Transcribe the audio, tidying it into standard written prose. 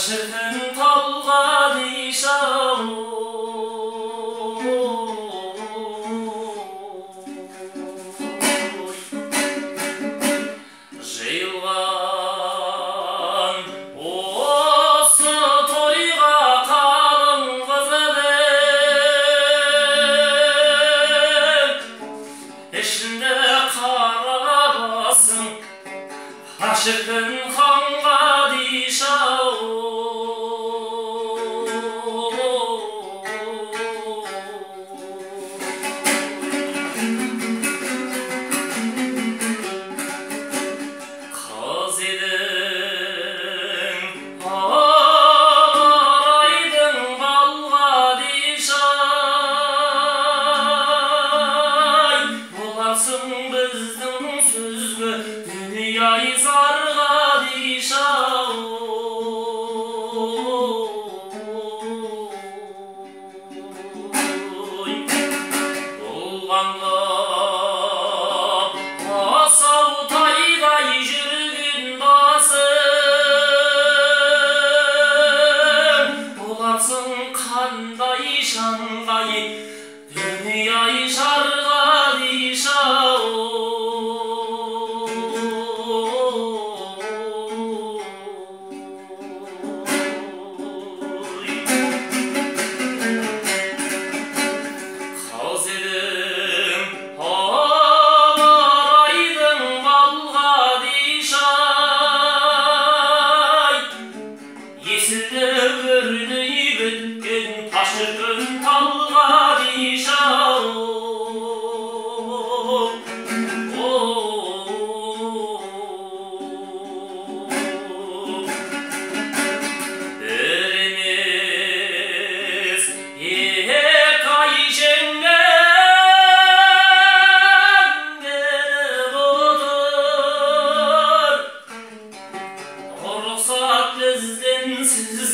Aşıkın talgadişahı jıyılgan осы тойға қалың қыз едік ішінде қара басың Aşıkın xanға дишау Қыз едің арайдың балға дишай Боларсың біздің сөзге дүние зарға дишау Болғанға асау тайдай жүрген басың Боларсың қандай шаңдай дүние жарға дишау Aşıkın talga dişau Birimiz yekay jengen gelip otur Ruhsat bizden siz